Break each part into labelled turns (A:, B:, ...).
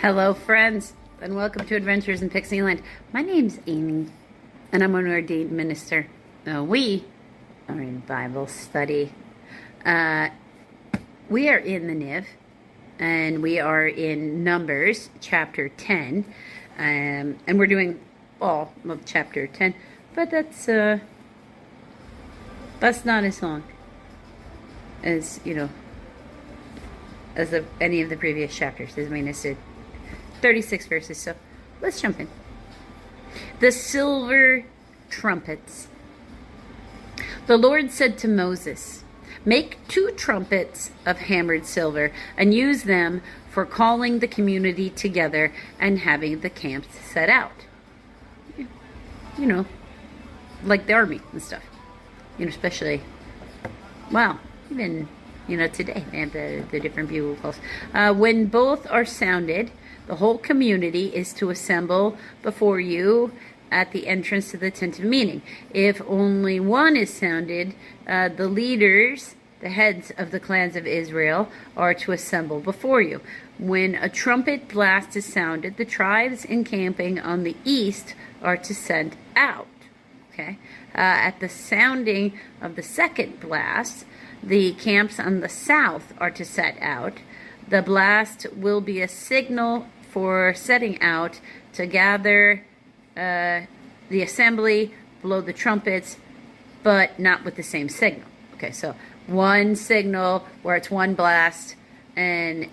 A: Hello friends, and welcome to Adventures in Pixieland. My name's Amy, and I'm an ordained minister. We are in Bible study. We are in the Niv, and we are in Numbers, chapter 10. And we're doing all of chapter 10, but that's not as long as, as any of the previous chapters. I mean, it's 36 verses, so let's jump in. The silver trumpets. The Lord said to Moses, "Make 2 trumpets of hammered silver and use them for calling the community together and having the camps set out." Like the army and stuff. Especially, well, even, today they have the different bugles. When both are sounded, the whole community is to assemble before you at the entrance to the tent of meeting. If only one is sounded, the leaders, the heads of the clans of Israel, are to assemble before you. When a trumpet blast is sounded, the tribes encamping on the east are to send out. Okay. At the sounding of the second blast, the camps on the south are to set out. The blast will be a signal for setting out to gather the assembly, blow the trumpets, but not with the same signal. Okay, so one signal where it's one blast, and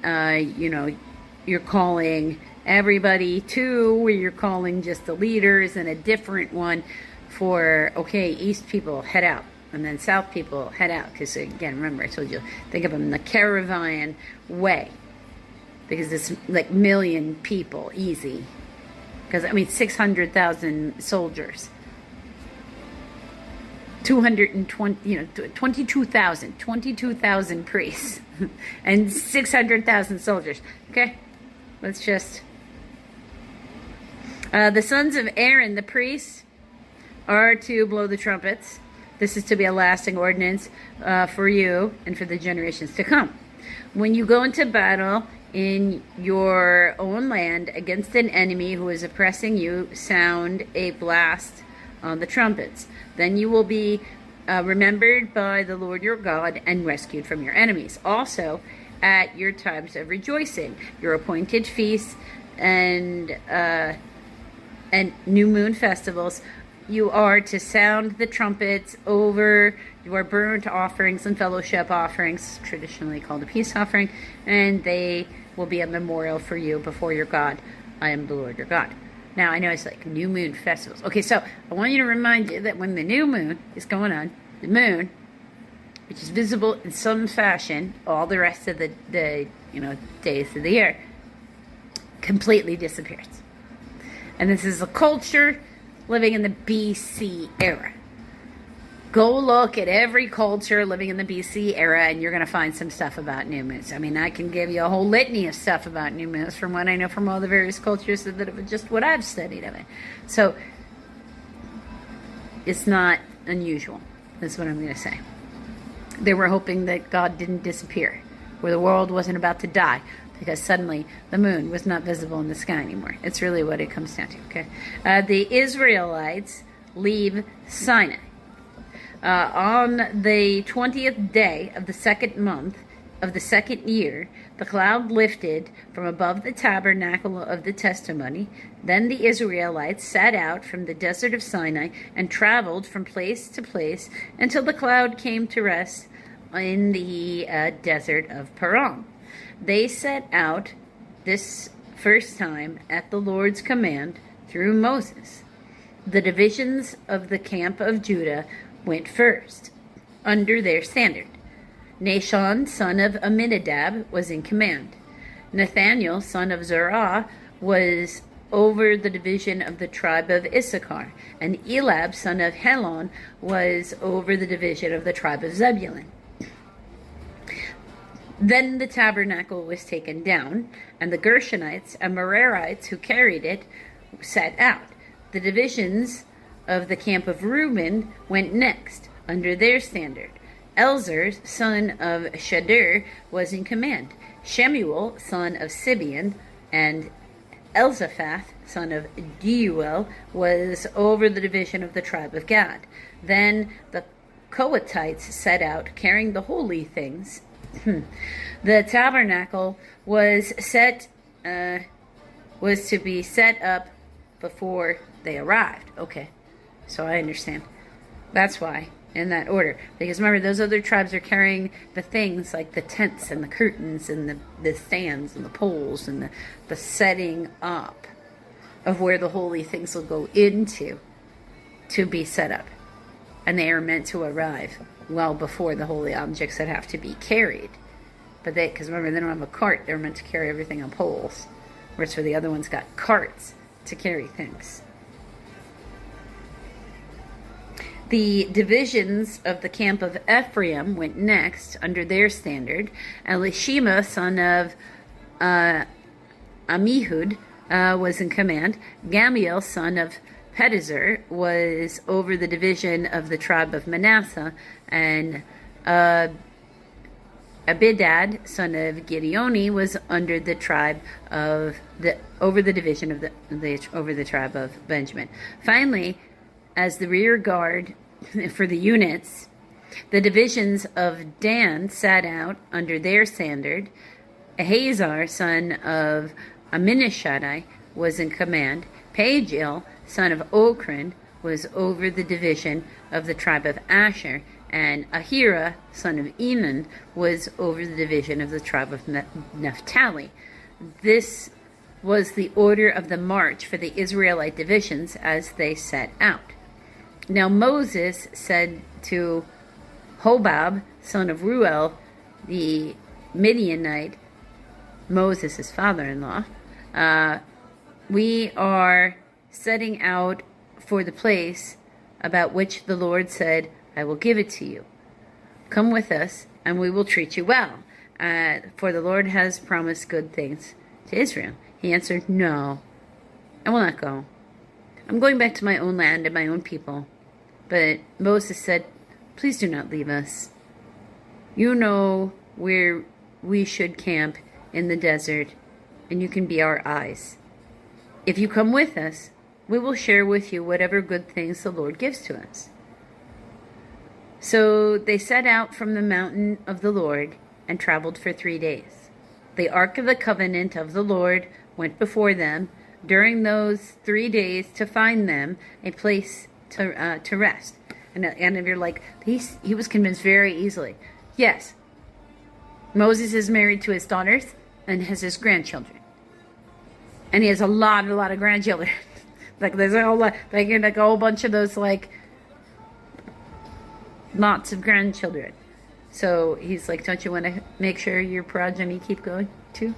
A: you're calling everybody. 2 where you're calling just the leaders, and a different one for, okay, east people head out, and then south people head out. Because again, remember I told you, think of them in the caravan way, because it's like million people easy. Because 600,000 soldiers, 220, 22,000 priests, and 600,000 soldiers. Okay, let's just. The sons of Aaron, the priests, are to blow the trumpets. This is to be a lasting ordinance for you and for the generations to come. When you go into battle in your own land against an enemy who is oppressing you, sound a blast on the trumpets. Then you will be remembered by the Lord your God and rescued from your enemies. Also, at your times of rejoicing, your appointed feasts and new moon festivals, you are to sound the trumpets over your burnt offerings and fellowship offerings, traditionally called a peace offering, and they will be a memorial for you before your God. I am the Lord your God. Now, I know it's like new moon festivals. Okay, so I want you to remind you that when the new moon is going on, the moon, which is visible in some fashion all the rest of the days of the year, completely disappears. And this is a culture living in the BC era. Go look at every culture living in the BC era, and you're going to find some stuff about new moons. I can give you a whole litany of stuff about new moons from what I know from all the various cultures that have just what I've studied of it. So it's not unusual. That's what I'm going to say. They were hoping that God didn't disappear, where the world wasn't about to die, because suddenly the moon was not visible in the sky anymore. It's really what it comes down to, okay? The Israelites leave Sinai. On the 20th day of the second month of the second year, the cloud lifted from above the tabernacle of the testimony. Then the Israelites set out from the desert of Sinai and traveled from place to place until the cloud came to rest in the desert of Paran. They set out this first time at the Lord's command through Moses. The divisions of the camp of Judah went first, under their standard. Nahshon, son of Amminadab, was in command. Nathaniel, son of Zerah, was over the division of the tribe of Issachar, and Elab, son of Helon, was over the division of the tribe of Zebulun. Then the tabernacle was taken down, and the Gershonites and Merarites who carried it set out. The divisions of the camp of Reuben went next, under their standard. Elzar, son of Shadur, was in command. Shemuel, son of Sibeon, and Elzaphath, son of Deuel, was over the division of the tribe of Gad. Then the Kohathites set out, carrying the holy things. The tabernacle was to be set up before they arrived. Okay, so I understand. That's why, in that order. Because remember, those other tribes are carrying the things like the tents and the curtains and the stands and the poles and the setting up of where the holy things will go into to be set up. And they are meant to arrive well before the holy objects that have to be carried. But because remember, they don't have a cart. They're meant to carry everything on poles. Whereas for the other ones got carts to carry things. The divisions of the camp of Ephraim went next under their standard. Elishama, son of Amihud, was in command. Gamaliel, son of Pedazur, was over the division of the tribe of Manasseh, and Abidad, son of Gideoni, was under the tribe of over the division of over the tribe of Benjamin. Finally, as the rear guard for the units, the divisions of Dan sat out under their standard. Ahazar, son of Aminishadai, was in command. Pagiel, son of Okran, was over the division of the tribe of Asher, and Ahira, son of Enan, was over the division of the tribe of Naphtali. This was the order of the march for the Israelite divisions as they set out. Now Moses said to Hobab, son of Ruel, the Midianite, Moses' father-in-law, we are setting out for the place about which the Lord said, I will give it to you. Come with us, and we will treat you well. For the Lord has promised good things to Israel. He answered, no, I will not go. I'm going back to my own land and my own people. But Moses said, please do not leave us. You know where we should camp in the desert, and you can be our eyes. If you come with us, we will share with you whatever good things the Lord gives to us. So they set out from the mountain of the Lord and traveled for 3 days. The ark of the covenant of the Lord went before them during those 3 days to find them a place to rest. And if you're like, he was convinced very easily. Yes, Moses is married to his daughters and has his grandchildren. And he has a lot of grandchildren. Like there's a whole lot, like a whole bunch of those lots of grandchildren. So he's like, don't you want to make sure your progeny keep going too?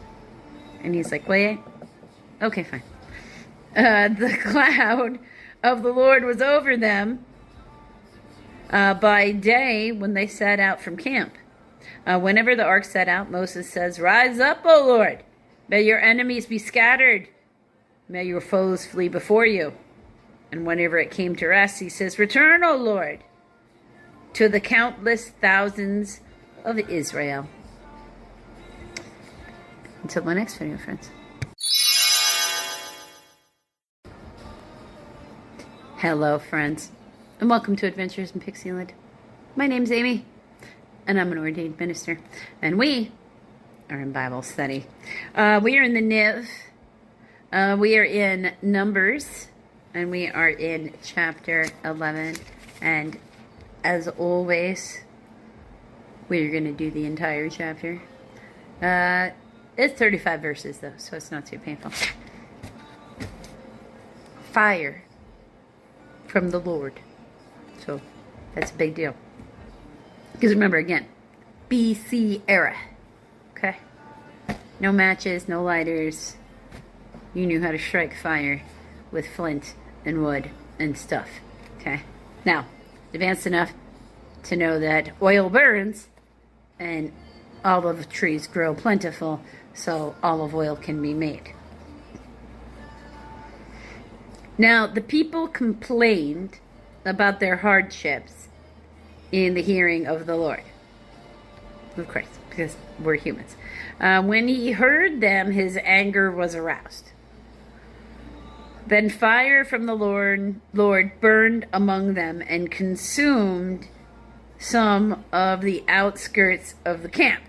A: And he's like, wait, okay, fine. The cloud of the Lord was over them by day when they set out from camp. Whenever the ark set out, Moses says, rise up, O Lord. May your enemies be scattered. May your foes flee before you. And whenever it came to rest, he says, return, O Lord, to the countless thousands of Israel. Until the next video, friends. Hello, friends, and welcome to Adventures in Pixieland. My name's Amy, and I'm an ordained minister, and we are in Bible study. We are in the Niv. We are in Numbers, and we are in chapter 11, and as always, we're going to do the entire chapter. It's 35 verses, though, so it's not too painful. Fire from the Lord. So, that's a big deal. Because remember, again, BC era. Okay? No matches, no lighters. You knew how to strike fire with flint and wood and stuff. Okay? Now, advanced enough to know that oil burns and olive trees grow plentiful, so olive oil can be made. Now, the people complained about their hardships in the hearing of the Lord. Of course, because we're humans. When he heard them, his anger was aroused. Then fire from the Lord burned among them and consumed some of the outskirts of the camp.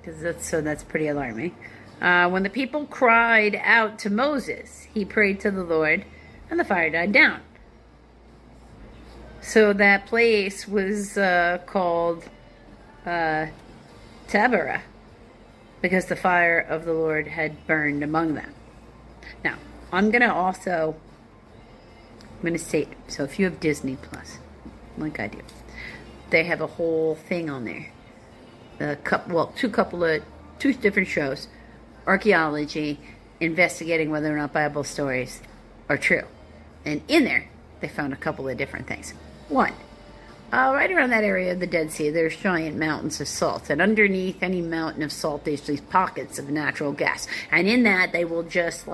A: That's pretty alarming. When the people cried out to Moses, he prayed to the Lord, and the fire died down. So that place was called Taberah, because the fire of the Lord had burned among them. Now, I'm going to state, so if you have Disney Plus, like I do, they have a whole thing on there. Two different shows, archaeology, investigating whether or not Bible stories are true. And in there, they found a couple of different things. One, right around that area of the Dead Sea, there's giant mountains of salt. And underneath any mountain of salt, there's these pockets of natural gas. And in that, they will just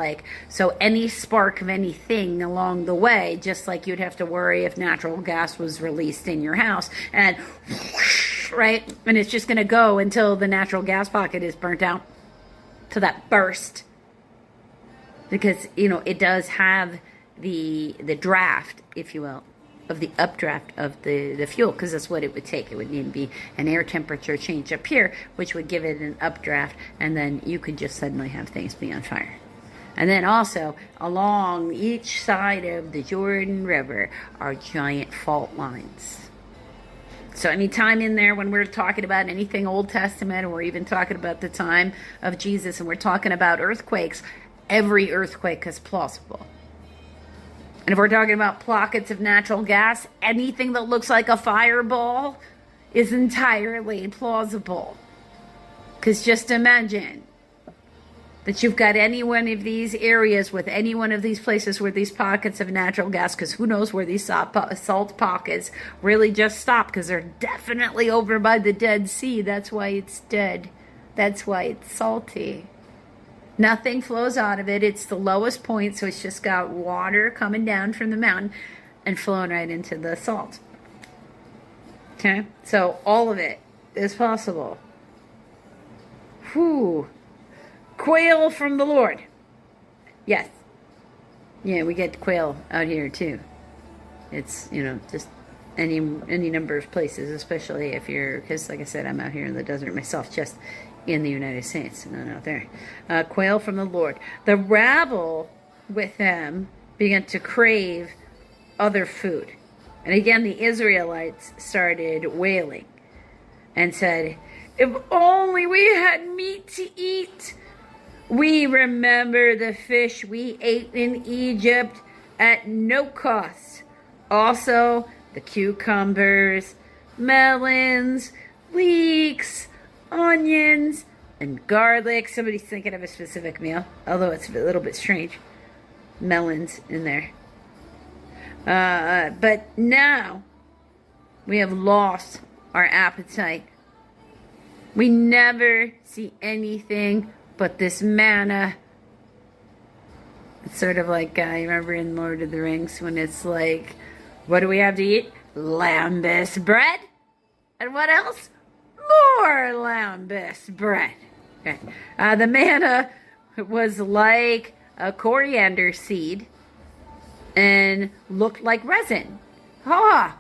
A: so any spark of anything along the way, just like you'd have to worry if natural gas was released in your house, and whoosh, right? And it's just going to go until the natural gas pocket is burnt out to that burst. Because, it does have the draft, if you will, of the updraft of the fuel, because that's what it would take. It would need to be an air temperature change up here, which would give it an updraft, and then you could just suddenly have things be on fire. And then also, along each side of the Jordan River are giant fault lines. So anytime in there when we're talking about anything Old Testament, or we're even talking about the time of Jesus, and we're talking about earthquakes, every earthquake is plausible. And if we're talking about pockets of natural gas, anything that looks like a fireball is entirely plausible. Because just imagine that you've got any one of these areas with any one of these places where these pockets of natural gas, because who knows where these salt pockets really just stop, because they're definitely over by the Dead Sea. That's why it's dead. That's why it's salty. Nothing flows out of it. It's the lowest point, so it's just got water coming down from the mountain and flowing right into the salt. Okay? So all of it is possible. Whew. Quail from the Lord. Yes. Yeah, we get quail out here too. It's, just any number of places, especially if because like I said, I'm out here in the desert myself, just in the United States, not out there. Quail from the Lord. The rabble with them began to crave other food. And again, the Israelites started wailing and said, "If only we had meat to eat. We remember the fish we ate in Egypt at no cost. Also, the cucumbers, melons, leeks, onions, and garlic." Somebody's thinking of a specific meal, although it's a little bit strange. Melons in there. But now we have lost our appetite. We never see anything but this manna. It's sort of like, you remember in Lord of the Rings when it's like, what do we have to eat? Lambus bread. And what else? More lambus bread. Okay. The manna was like a coriander seed and looked like resin. That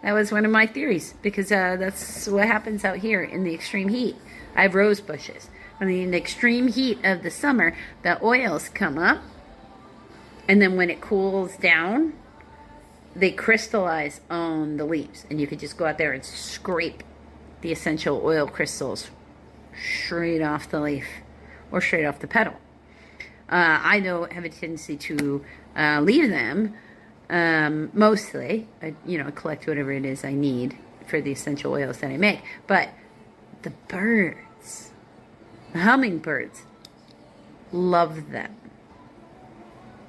A: was one of my theories, because that's what happens out here in the extreme heat. I have rose bushes. In the extreme heat of the summer, the oils come up, and then when it cools down, they crystallize on the leaves, and you could just go out there and scrape the essential oil crystals straight off the leaf or straight off the petal. I have a tendency to leave them mostly. I collect whatever it is I need for the essential oils that I make. But the birds, the hummingbirds, love them.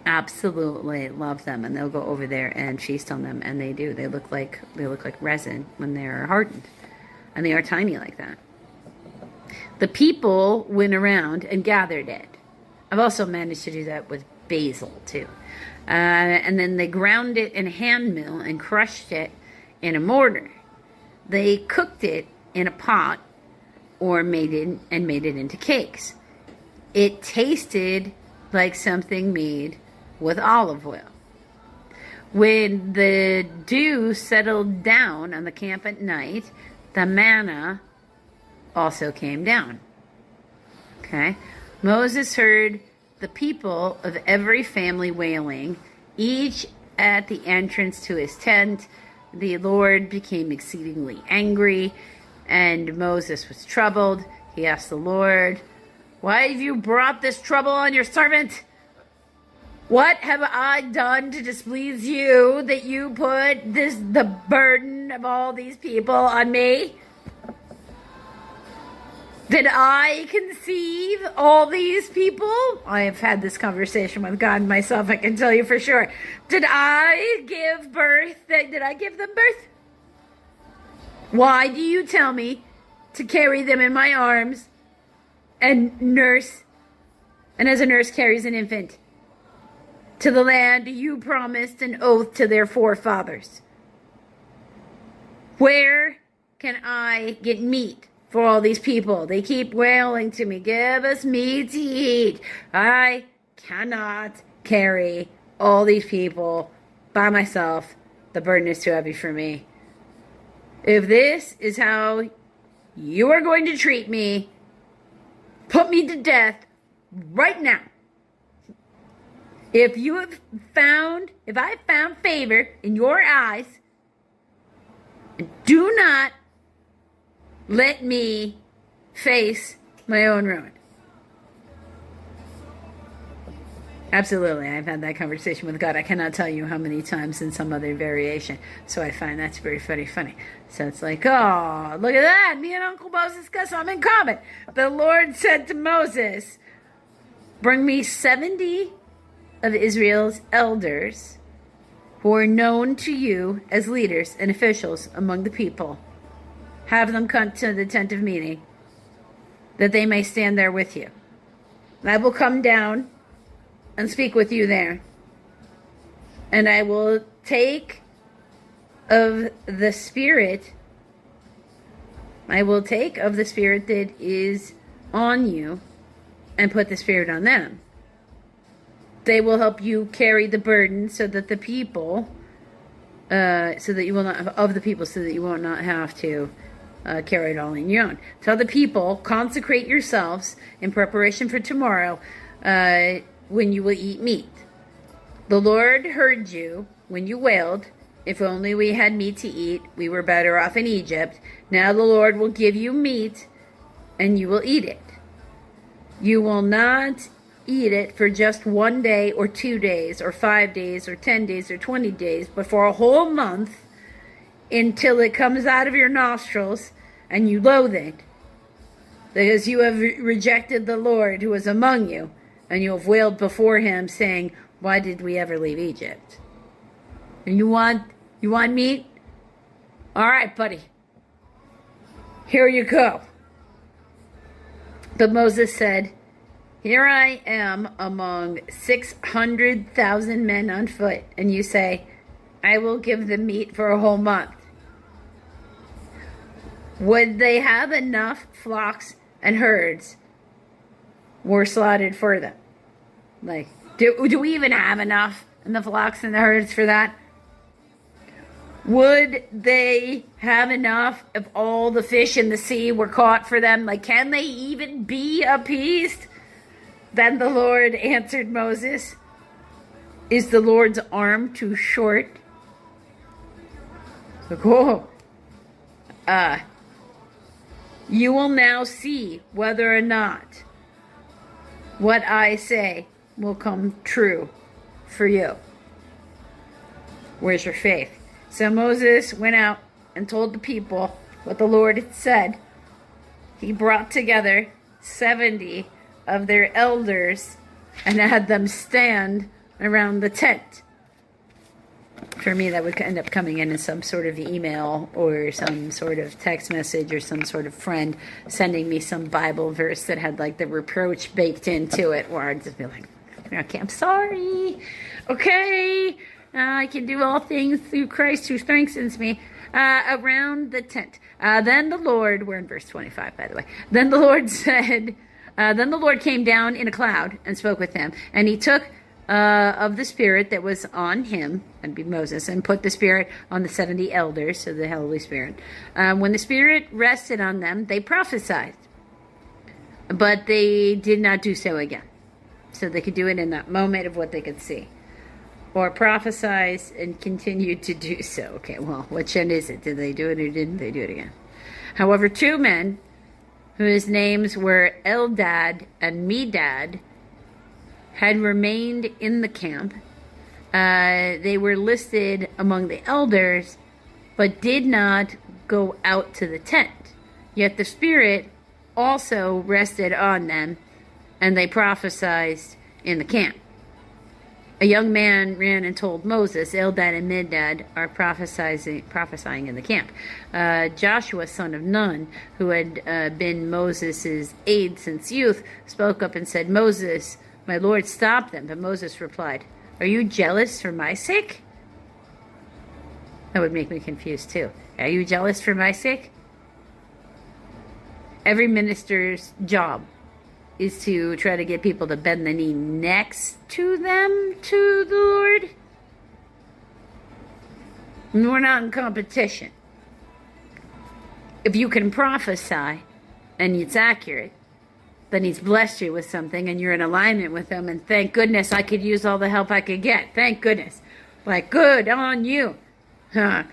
A: Absolutely love them, and they'll go over there and feast on them, and they do. They look like resin when they're hardened, and they are tiny like that. The people went around and gathered it. I've also managed to do that with basil too, and then they ground it in a hand mill and crushed it in a mortar. They cooked it in a pot or made it into cakes. It tasted like something made with olive oil. When the dew settled down on the camp at night, the manna also came down. Okay? Moses heard the people of every family wailing, each at the entrance to his tent. The Lord became exceedingly angry, and Moses was troubled. He asked the Lord, "Why have you brought this trouble on your servant? What have I done to displease you that you put the burden of all these people on me? Did I conceive all these people?" I have had this conversation with God myself, I can tell you for sure. Did I give birth? Did I give them birth? Why do you tell me to carry them in my arms and nurse, and as a nurse carries an infant, to the land you promised an oath to their forefathers? Where can I get meat for all these people? They keep wailing to me, "Give us meat to eat." I cannot carry all these people by myself. The burden is too heavy for me. If this is how you are going to treat me, put me to death right now. If I have found favor in your eyes, do not let me face my own ruin. Absolutely, I've had that conversation with God. I cannot tell you how many times in some other variation. So I find that's very funny. So it's like, oh, look at that. Me and Uncle Moses got something in common. The Lord said to Moses, "Bring me 70 of Israel's elders who are known to you as leaders and officials among the people. Have them come to the tent of meeting, that they may stand there with you. I will come down and speak with you there. And I will take of the Spirit that is on you and put the Spirit on them. They will help you carry the burden so that the people, so that you will not have to carry it all on your own. Tell the people, consecrate yourselves in preparation for tomorrow, when you will eat meat. The Lord heard you when you wailed, 'If only we had meat to eat, we were better off in Egypt.' Now the Lord will give you meat, and you will eat it. You will not eat it for just 1 day or 2 days or 5 days or 10 days or 20 days, but for a whole month, until it comes out of your nostrils and you loathe it, because you have rejected the Lord who is among you, and you have wailed before him, saying, 'Why did we ever leave Egypt?'" And you want meat? All right, buddy. Here you go. But Moses said, "Here I am among 600,000 men on foot, and you say, 'I will give them meat for a whole month.' Would they have enough flocks and herds were slaughtered for them?" Like, do we even have enough in the flocks and the herds for that? Would they have enough if all the fish in the sea were caught for them? Like, can they even be appeased? Then the Lord answered Moses, "Is the Lord's arm too short?" So cool. You will now see whether or not what I say will come true for you. Where's your faith? So Moses went out and told the people what the Lord had said. He brought together 70 of their elders and had them stand around the tent. For me, that would end up coming in as some sort of email or some sort of text message or some sort of friend sending me some Bible verse that had like the reproach baked into it, where I'd just be like, "Okay, I'm sorry. Okay, I can do all things through Christ who strengthens me." Around the tent. Then the Lord, we're in verse 25, by the way. Then the Lord said, then the Lord came down in a cloud and spoke with him. And he took of the Spirit that was on him, that'd be Moses, and put the Spirit on the 70 elders, so the Holy Spirit. When the Spirit rested on them, they prophesied. But they did not do so again. So they could do it in that moment of what they could see. Or prophesize and continue to do so. Okay, well, which end is it? Did they do it or didn't they do it again? However, 2 men, whose names were Eldad and Medad, had remained in the camp. They were listed among the elders, but did not go out to the tent. Yet the Spirit also rested on them, and they prophesied in the camp. A young man ran and told Moses, Eldad and Medad are prophesying in the camp. Joshua, son of Nun, who had been Moses' aide since youth, spoke up and said, Moses, my Lord, stop them. But Moses replied, are you jealous for my sake? That would make me confused too. Are you jealous for my sake? Every minister's job is to try to get people to bend the knee next to them to the Lord. And we're not in competition. If you can prophesy and it's accurate, then he's blessed you with something and you're in alignment with him, and thank goodness I could use all the help I could get. Thank goodness. Like, good on you. Huh.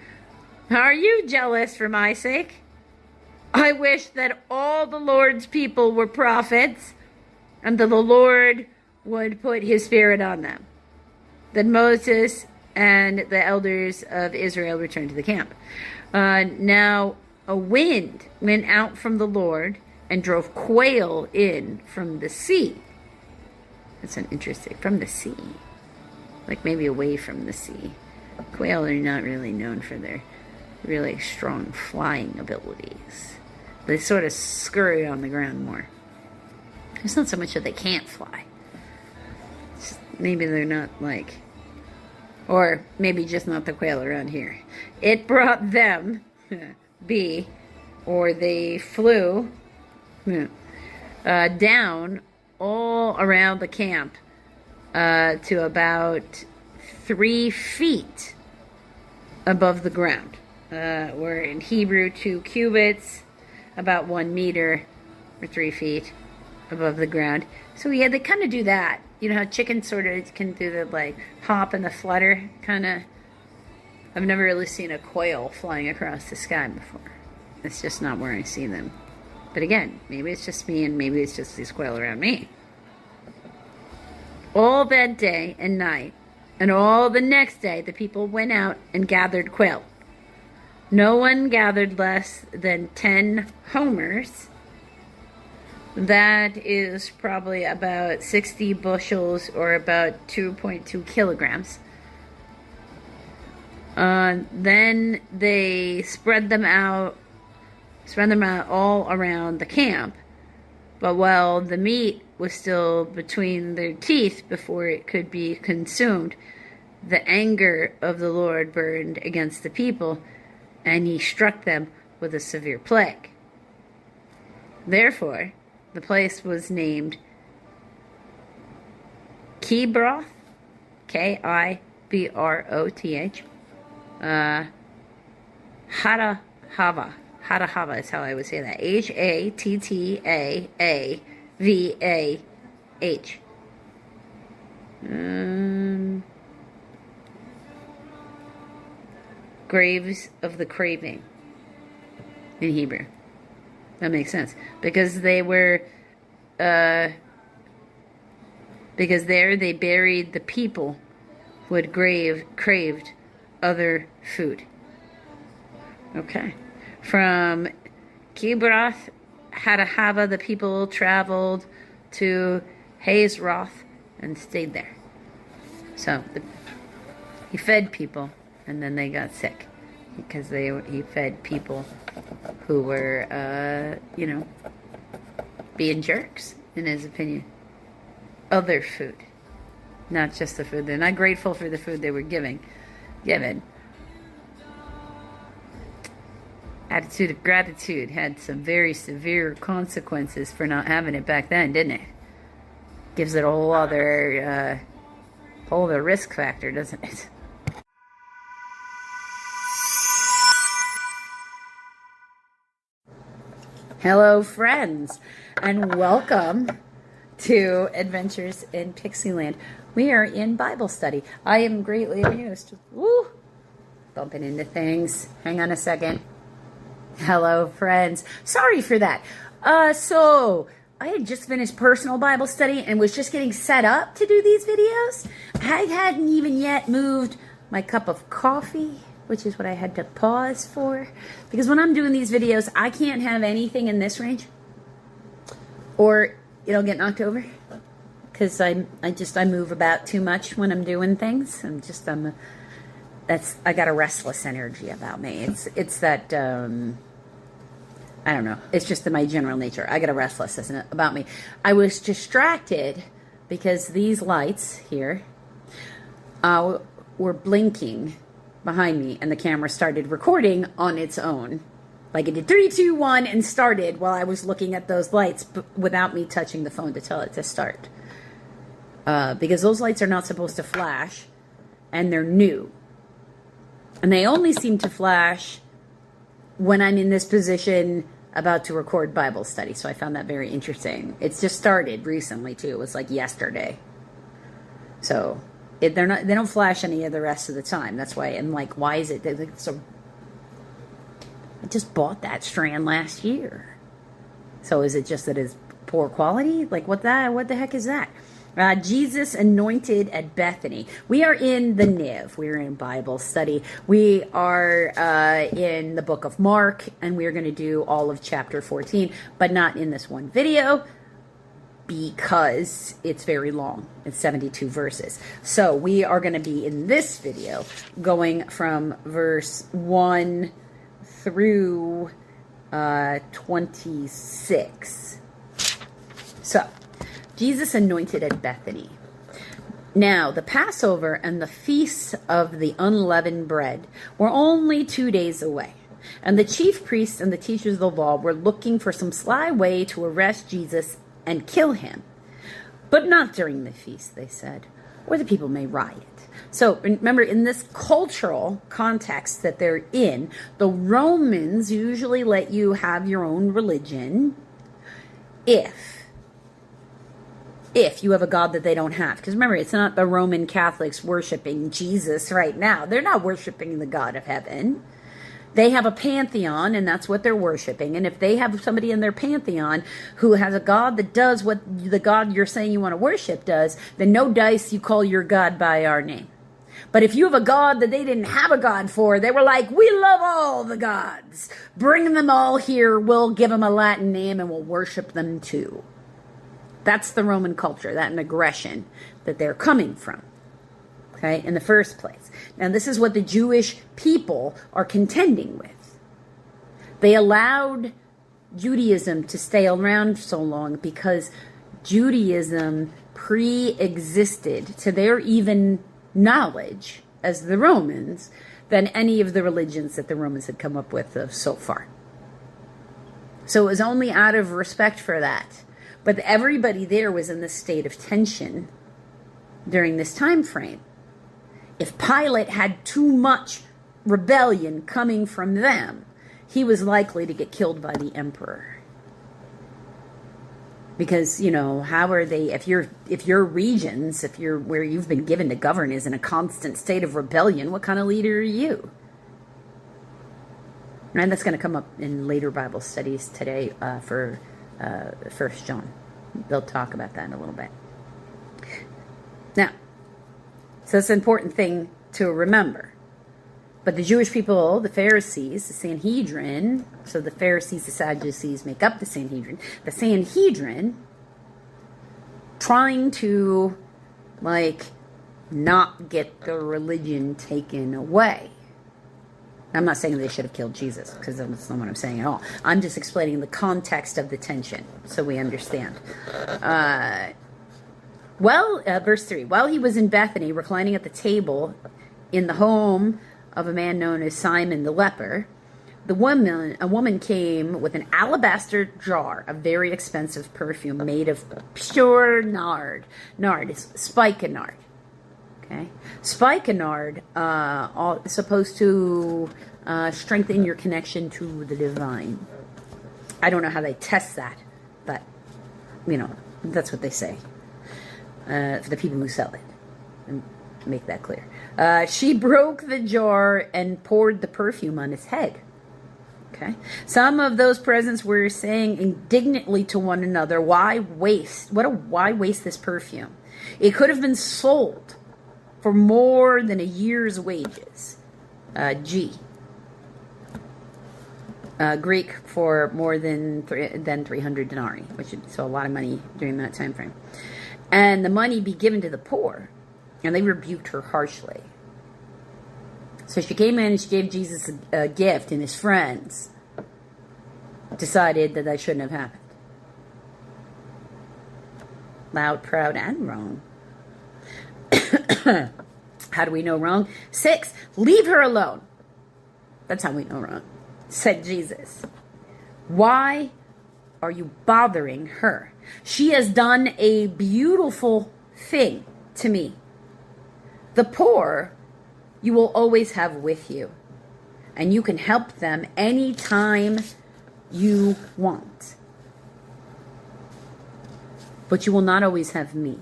A: Are you jealous for my sake? I wish that all the Lord's people were prophets and that the Lord would put his Spirit on them. Then Moses and the elders of Israel returned to the camp. Now a wind went out from the Lord and drove quail in from the sea. That's an interesting, from the sea. Like maybe away from the sea. Quail are not really known for their really strong flying abilities. They sort of scurry on the ground more. It's not so much that they can't fly. Maybe they're not like, or maybe just not the quail around here. It brought them, or they flew down all around the camp to about 3 feet above the ground. Or in Hebrew, 2 cubits, about 1 meter or 3 feet above the ground. So yeah, they kind of do that. You know how chickens sort of can do the like hop and the flutter kind of. I've never really seen a quail flying across the sky before. It's just not where I see them. But again, maybe it's just me and maybe it's just these quail around me. All that day and night and all the next day, the people went out and gathered quail. No one gathered less than 10 homers. That is probably about 60 bushels or about 2.2 kilograms. Then they spread them out all around the camp. But while the meat was still between their teeth before it could be consumed, the anger of the Lord burned against the people, and he struck them with a severe plague. Therefore, the place was named Kibroth, Kibroth, Hattahava. Hattahava is how I would say that. Hattaavah. Graves of the craving in Hebrew. That makes sense. Because they were, because there they buried the people who had craved other food. Okay. From Kibroth Hattahava, the people traveled to Hazeroth and stayed there. So he fed people, and then they got sick because he fed people who were, being jerks, in his opinion. Other food, not just the food. They're not grateful for the food they were given. Attitude of gratitude had some very severe consequences for not having it back then, didn't it? Gives it a whole other whole the risk factor, doesn't it? Hello, friends, and welcome to Adventures in Pixieland. We are in Bible study. I am greatly amused. Woo! Bumping into things. Hang on a second. Hello, friends. Sorry for that. So I had just finished personal Bible study and was just getting set up to do these videos. I hadn't even yet moved my cup of coffee, which is what I had to pause for. Because when I'm doing these videos, I can't have anything in this range, or it'll get knocked over. Because I move about too much when I'm doing things. I got a restless energy about me. It's that, I don't know. It's just my general nature. I got a restlessness about me. I was distracted because these lights here were blinking behind me, and the camera started recording on its own. Like it did 3, 2, 1 and started while I was looking at those lights without me touching the phone to tell it to start. Because those lights are not supposed to flash, and they're new. And they only seem to flash when I'm in this position about to record Bible study. So I found that very interesting. It's just started recently too. It was like yesterday. So they don't flash any of the rest of the time. That's why I'm like, why is it so? I just bought that strand last year. So is it just that it's poor quality? Like what the heck is that? Jesus anointed at Bethany. We are in the Niv. We are in Bible study. We are in the book of Mark, and we are going to do all of chapter 14, but not in this one video because it's very long. It's 72 verses. So we are going to be in this video going from verse 1 through 26. So, Jesus anointed at Bethany. Now, the Passover and the feasts of the unleavened bread were only 2 days away. And the chief priests and the teachers of the law were looking for some sly way to arrest Jesus and kill him. But not during the feast, they said, or the people may riot. So remember, in this cultural context that they're in, the Romans usually let you have your own religion if you have a God that they don't have. Because remember, it's not the Roman Catholics worshiping Jesus right now. They're not worshiping the God of heaven. They have a pantheon, and that's what they're worshiping. And if they have somebody in their pantheon who has a God that does what the God you're saying you want to worship does, then no dice, you call your God by our name. But if you have a God that they didn't have a God for, they were like, we love all the gods. Bring them all here. We'll give them a Latin name, and we'll worship them too. That's the Roman culture, that an aggression that they're coming from, okay, in the first place. Now, this is what the Jewish people are contending with. They allowed Judaism to stay around so long because Judaism pre-existed to their even knowledge as the Romans than any of the religions that the Romans had come up with so far. So it was only out of respect for that. But everybody there was in this state of tension during this time frame. If Pilate had too much rebellion coming from them, he was likely to get killed by the emperor. Because, how are they, if your regions, where you've been given to govern is in a constant state of rebellion, what kind of leader are you? And that's going to come up in later Bible studies today for 1 John. They'll talk about that in a little bit. Now, so it's an important thing to remember. But the Jewish people, the Pharisees, the Sanhedrin, so the Pharisees, the Sadducees make up the Sanhedrin. The Sanhedrin, trying to, not get the religion taken away. I'm not saying they should have killed Jesus, because that's not what I'm saying at all. I'm just explaining the context of the tension, so we understand. Verse 3. While he was in Bethany, reclining at the table in the home of a man known as Simon the leper, a woman came with an alabaster jar of very expensive perfume made of pure nard. Nard is spikenard. Okay. Spikenard, supposed to strengthen your connection to the divine. I don't know how they test that, but, that's what they say. For the people who sell it. And make that clear. She broke the jar and poured the perfume on his head. Okay. Some of those presents were saying indignantly to one another, why waste? Why waste this perfume? It could have been sold for more than a year's wages. Greek for more than 300 denarii, which is so a lot of money during that time frame. And the money be given to the poor. And they rebuked her harshly. So she came in and she gave Jesus a gift, and his friends decided that shouldn't have happened. Loud, proud, and wrong. How do we know wrong? 6, leave her alone. That's how we know wrong, said Jesus. Why are you bothering her? She has done a beautiful thing to me. The poor you will always have with you, and you can help them anytime you want. But you will not always have me.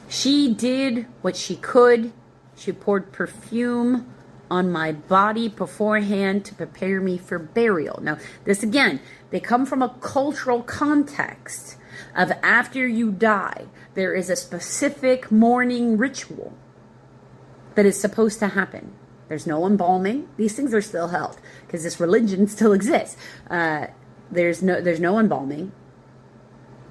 A: She did what she could. She poured perfume on my body beforehand to prepare me for burial. Now, this again, they come from a cultural context of after you die, there is a specific mourning ritual that is supposed to happen. There's no embalming. These things are still held because this religion still exists. There's no embalming.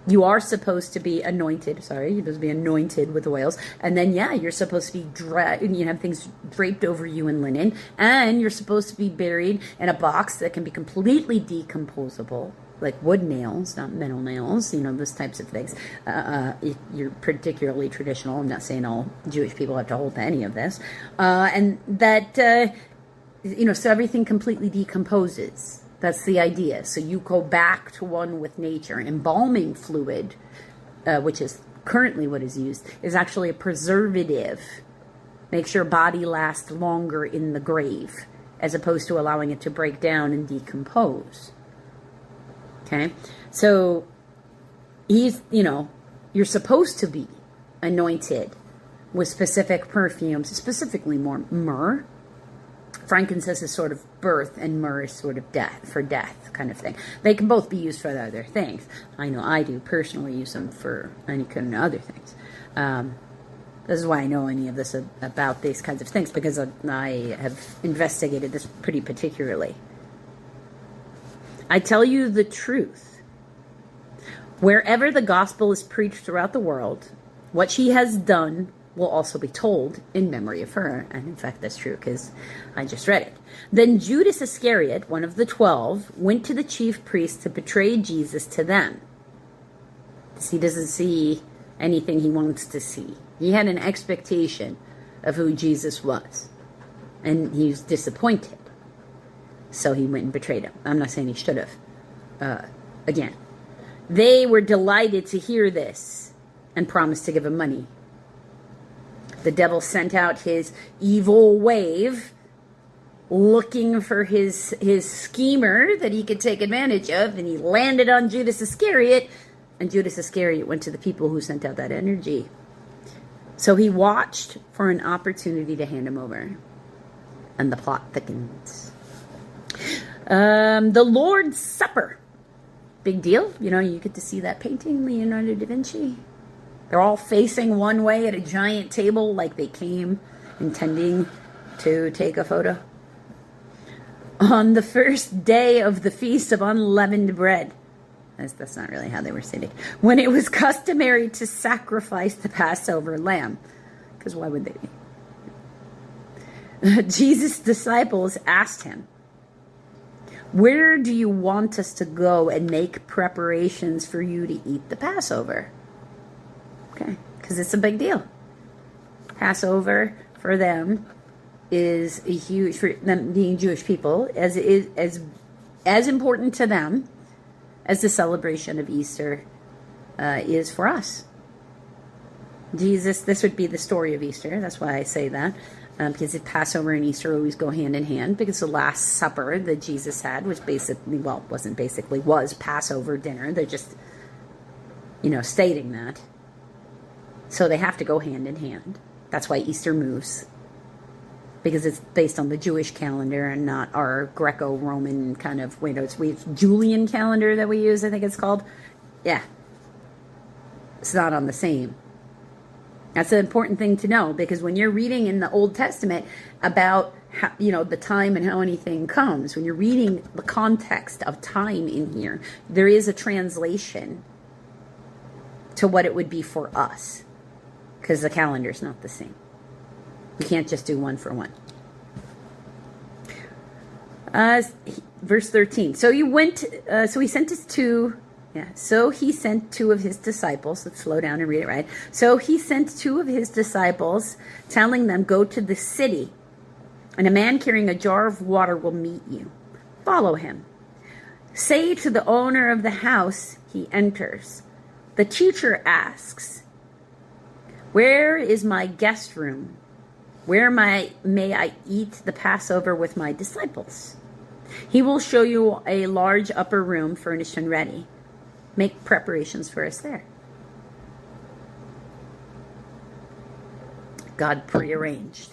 A: You are supposed to be anointed. You're supposed to be anointed with oils. And then, you're supposed to be have things draped over you in linen. And you're supposed to be buried in a box that can be completely decomposable, like wood nails, not metal nails, those types of things. If you're particularly traditional, I'm not saying all Jewish people have to hold to any of this. And that, so everything completely decomposes. That's the idea. So you go back to one with nature. Embalming fluid, which is currently what is used, is actually a preservative. Makes your body last longer in the grave, as opposed to allowing it to break down and decompose. Okay? So you're supposed to be anointed with specific perfumes, specifically more myrrh. Frankincense is sort of birth, and myrrh is sort of death kind of thing. They can both be used for other things. I know I do personally use them for any kind of other things. This is why I know any of this about these kinds of things, because I have investigated this pretty particularly. I tell you the truth. Wherever the gospel is preached throughout the world, what she has done will also be told in memory of her. And in fact, that's true because I just read it. Then Judas Iscariot, one of the 12, went to the chief priests to betray Jesus to them. He doesn't see anything he wants to see. He had an expectation of who Jesus was, and he was disappointed. So he went and betrayed him. I'm not saying he should have. Again, they were delighted to hear this and promised to give him money. The devil sent out his evil wave, looking for his schemer that he could take advantage of, and he landed on Judas Iscariot, and Judas Iscariot went to the people who sent out that energy. So he watched for an opportunity to hand him over, and the plot thickens. The Lord's Supper. Big deal. You get to see that painting, Leonardo da Vinci. They're all facing one way at a giant table like they came intending to take a photo. On the first day of the Feast of Unleavened Bread. That's not really how they were stated. When it was customary to sacrifice the Passover lamb. Because why would they be? Jesus' disciples asked him, "Where do you want us to go and make preparations for you to eat the Passover?" Okay, because it's a big deal. Passover for them is a huge, for them being Jewish people, as important to them as the celebration of Easter is for us. Jesus, this would be the story of Easter. That's why I say that. Because Passover and Easter always go hand in hand. Because the Last Supper that Jesus had was basically, well, wasn't basically, was Passover dinner. They're just, stating that. So they have to go hand in hand. That's why Easter moves. Because it's based on the Jewish calendar and not our Greco-Roman kind of, it's Julian calendar that we use, I think it's called. Yeah. It's not on the same. That's an important thing to know, because when you're reading in the Old Testament about how, the time and how anything comes, when you're reading the context of time in here, there is a translation to what it would be for us, because the calendar is not the same. You can't just do one for one. Verse 13. So he sent his two. Yeah, so he sent two of his disciples. Let's slow down and read it right. So he sent two of his disciples, telling them, "Go to the city, and a man carrying a jar of water will meet you. Follow him. Say to the owner of the house he enters, 'The teacher asks, where is my guest room? Where may I eat the Passover with my disciples?' He will show you a large upper room furnished and ready. Make preparations for us there." God prearranged.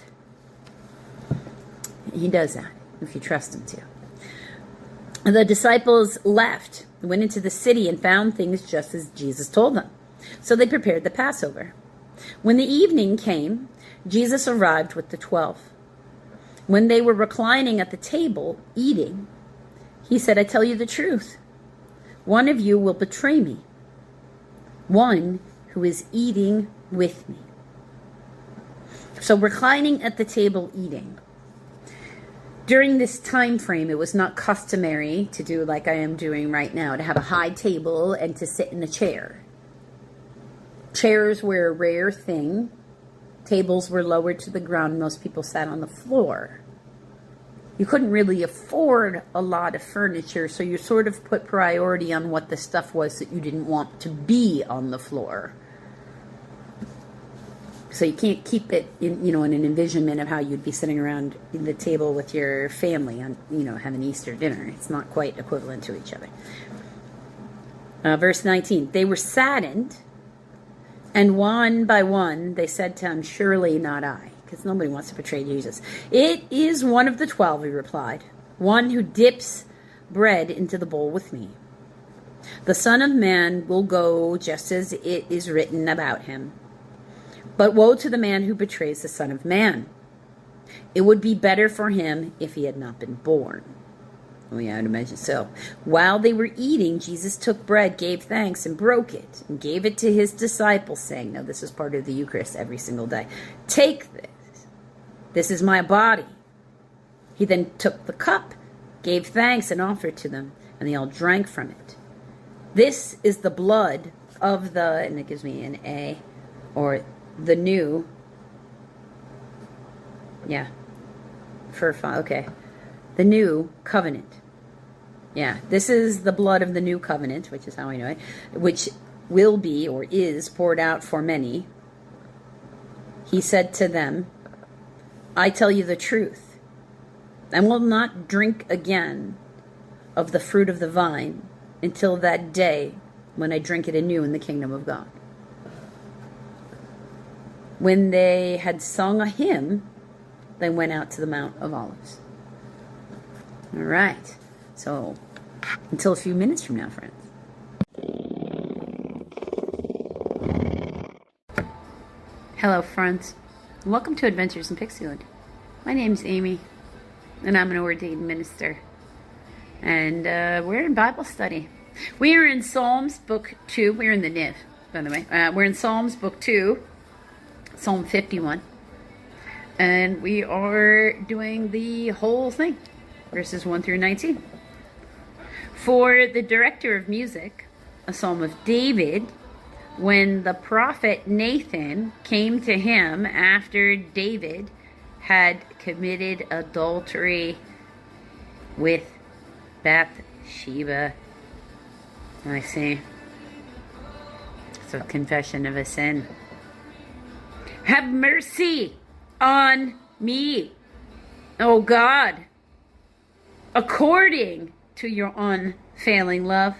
A: He does that if you trust him to. The disciples left, went into the city, and found things just as Jesus told them. So they prepared the Passover. When the evening came, Jesus arrived with the 12. When they were reclining at the table, eating, he said, "I tell you the truth. One of you will betray me, one who is eating with me." So reclining at the table eating. During this time frame, it was not customary to do like I am doing right now, to have a high table and to sit in a chair. Chairs were a rare thing. Tables were lowered to the ground. Most people sat on the floor. You couldn't really afford a lot of furniture, so you sort of put priority on what the stuff was that you didn't want to be on the floor. So you can't keep it in, in an envisionment of how you'd be sitting around the table with your family on, having Easter dinner. It's not quite equivalent to each other. Verse 19, they were saddened, and one by one they said to him, "Surely not I." Because nobody wants to betray Jesus. "It is one of the 12, he replied, "one who dips bread into the bowl with me. The Son of Man will go just as it is written about him. But woe to the man who betrays the Son of Man. It would be better for him if he had not been born." Oh yeah, I'd imagine so. While they were eating, Jesus took bread, gave thanks, and broke it, and gave it to his disciples, saying, now this is part of the Eucharist every single day, "Take this. This is my body." He then took the cup, gave thanks, and offered to them, and they all drank from it. "This is the blood of the," and it gives me an A, or the new, yeah, okay, the new covenant. Yeah, this is the blood of the new covenant, which is how I know it, which will be or is poured out for many. He said to them, "I tell you the truth, I will not drink again of the fruit of the vine until that day when I drink it anew in the kingdom of God." When they had sung a hymn, they went out to the Mount of Olives. All right. So, until a few minutes from now, friends. Hello, friends. Welcome to Adventures in Pixieland. My name's Amy, and I'm an ordained minister. And we're in Bible study. We are in Psalms book 2. We're in the Niv, by the way. We're in Psalms book 2, Psalm 51. And we are doing the whole thing, verses 1 through 19. For the director of music, a psalm of David, when the prophet Nathan came to him after David had committed adultery with Bathsheba. I see. So confession of a sin. Have mercy on me, O God, according to your unfailing love,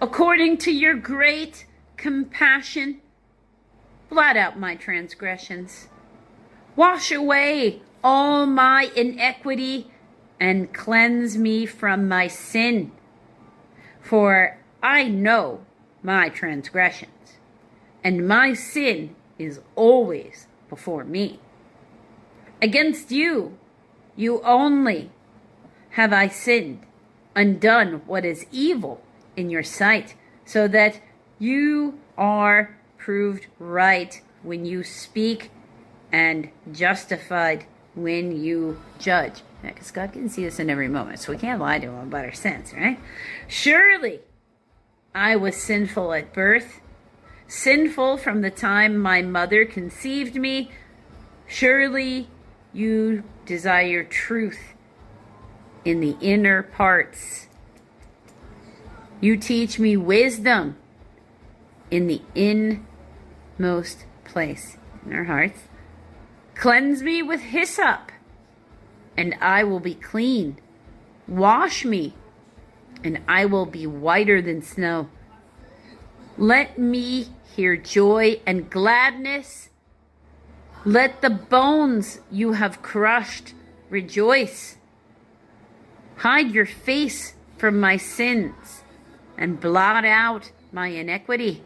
A: according to your great compassion. Blot out my transgressions. Wash away all my iniquity and cleanse me from my sin. For I know my transgressions, and my sin is always before me. Against you, you only, have I sinned, undone what is evil in your sight, so that you are proved right when you speak and justified when you judge. Because God can see us in every moment, so we can't lie to him about our sins, right? Surely I was sinful at birth, sinful from the time my mother conceived me. Surely you desire truth in the inner parts. You teach me wisdom in the inmost place, in our hearts. Cleanse me with hyssop, and I will be clean. Wash me, and I will be whiter than snow. Let me hear joy and gladness. Let the bones you have crushed rejoice. Hide your face from my sins and blot out my iniquity.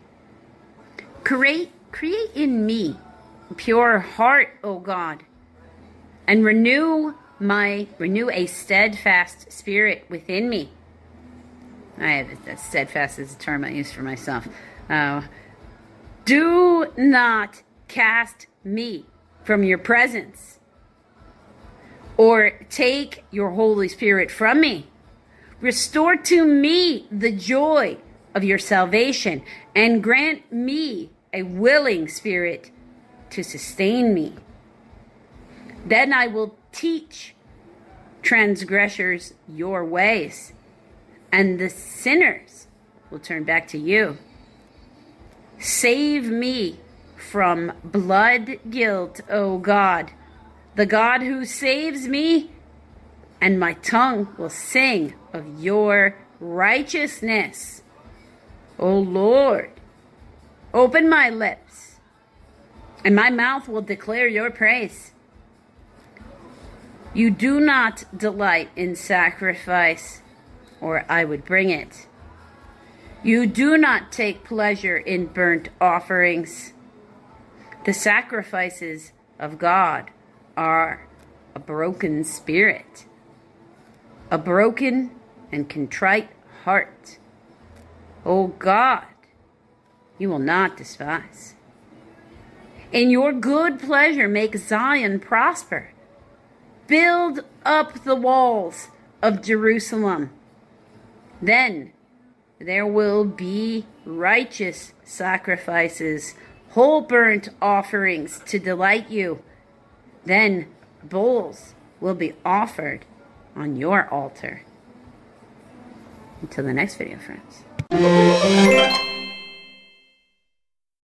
A: Create in me a pure heart, O God, and renew a steadfast spirit within me. Steadfast is a term I use for myself. Do not cast me from your presence, or take your Holy Spirit from me. Restore to me the joy of your salvation, and grant me a willing spirit to sustain me. Then I will teach transgressors your ways, and the sinners will turn back to you. Save me from blood guilt, O God, the God who saves me, and my tongue will sing of your righteousness. O Lord, open my lips, and my mouth will declare your praise. You do not delight in sacrifice, or I would bring it. You do not take pleasure in burnt offerings. The sacrifices of God are a broken spirit, a broken and contrite heart. O God, you will not despise. In your good pleasure, make Zion prosper. Build up the walls of Jerusalem. Then there will be righteous sacrifices, whole burnt offerings to delight you. Then bulls will be offered on your altar. Until the next video, friends.